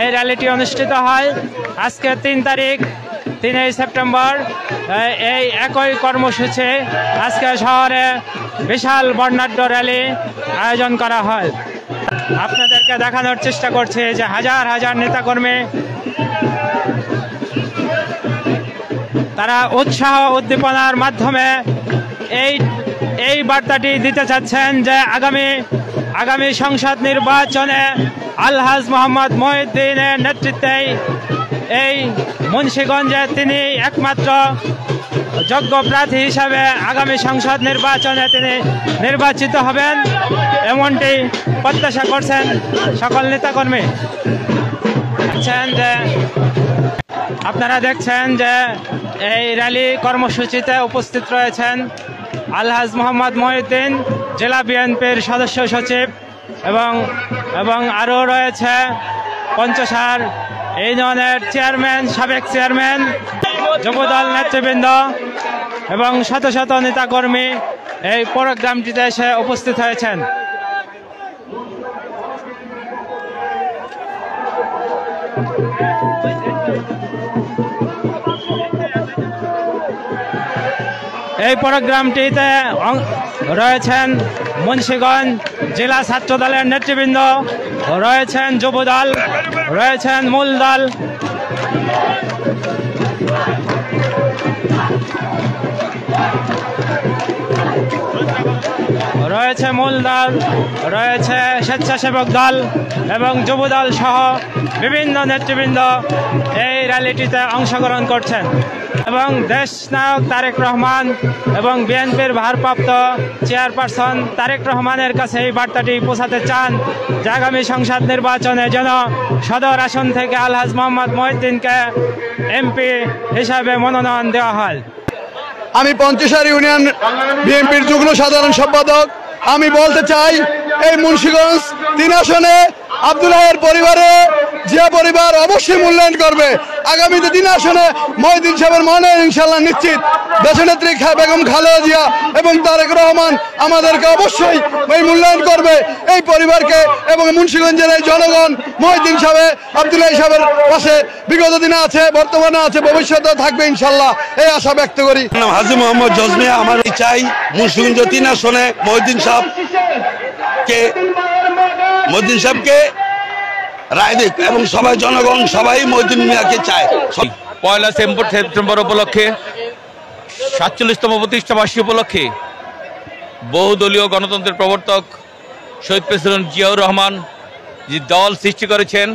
এই র্যালিটি অনুষ্ঠিত হয় আজকে 3 সেপ্টেম্বর। এই একই কর্মসূচি আজকে শহরে বিশাল বর্ণাঢ্য র্যালি আয়োজন করা হয়। আপনাদেরকে দেখানোর চেষ্টা করছে যে হাজার হাজার নেতাকর্মী তারা উৎসাহ উদ্দীপনার মাধ্যমে এই বার্তাটি দিতে চাচ্ছেন যে আগামী সংসদ নির্বাচনে আলহাজ মোহাম্মদ মহিউদ্দিনের নেতৃত্বে এই মুন্সিগঞ্জে তিনি একমাত্র যোগ্য প্রার্থী হিসাবে আগামী সংসদ নির্বাচনে তিনি নির্বাচিত হবেন, এমনটি প্রত্যাশা করছেন সকল নেতাকর্মী। আপনারা দেখছেন যে এই র্যালি কর্মসূচিতে উপস্থিত রয়েছেন আলহাজ মোহাম্মদ মহিউদ্দিন, জেলা বিএনপির সদস্য সচিব, এবং আরও রয়েছে পঞ্চসার ইউনিয়নের চেয়ারম্যান, সাবেক চেয়ারম্যান, যুবদল নেতৃবৃন্দ এবং শত শত নেতাকর্মী এই প্রোগ্রামটিতে এসে উপস্থিত হয়েছেন। এই প্রোগ্রামটিতে রয়েছেন মুন্সিগঞ্জ জেলা ছাত্র দলের নেতৃবৃন্দ, রয়েছেন যুবদল, রয়েছেন মূল দল, রয়েছে স্বেচ্ছাসেবক দল এবং যুবদল সহ বিভিন্ন নেতৃবৃন্দ এই র্যালিটিতে অংশগ্রহণ করছেন এবং দেশ নায়ক তারেক রহমান এবং বিএনপির ভারপ্রাপ্ত চেয়ারপারসন তারেক রহমানের কাছে এই বার্তাটি পৌঁছাতে চান যে আগামী সংসদ নির্বাচনে যেন সদর আসন থেকে আলহাজ মোহাম্মদ মহিউদ্দিনকে এমপি হিসাবে মনোনয়ন দেওয়া হয়। আমি পঞ্চসার ইউনিয়ন বিএনপির যুগ্ম সাধারণ সম্পাদক। আমি বলতে চাই এই মুন্সিগঞ্জ 3 আসনে আব্দুল্লাহের পরিবারে যে পরিবার অবশ্যই মূল্যায়ন করবে। আগামীতে 3 আসনে মহিউদ্দিন সাহেবের মনোনয়ন ইনশাল্লাহ নিশ্চিত। দেশনেত্রী বেগম খালেদা জিয়া এবং তারেক রহমান আমাদেরকে অবশ্যই এই মূল্যায়ন করবে। এই পরিবারকে এবং মুন্সিগঞ্জের এই জনগণ মহিউদ্দিন সাহেব, আব্দুল্লাহ সাহেবের পাশে বিগত দিনে আছে, বর্তমানে আছে, ভবিষ্যতেও থাকবে ইনশাল্লাহ, এই আশা ব্যক্ত করি। হাজী মোহাম্মদ জজমিয়া। আমার চাই মুন্সিগঞ্জ 3 আসনে মহিউদ্দিন সাহেবকে রায় দিক এবং সবাই জনগণ সবাই মহিউদ্দিন মিয়াকে চায়। 1 সেপ্টেম্বর উপলক্ষে 47তম প্রতিষ্ঠাবার্ষিকী উপলক্ষে বহুদলীয় গণতন্ত্রের প্রবর্তক শহীদ প্রেসিডেন্ট জিয়াউর রহমান যে দল সৃষ্টি করেছেন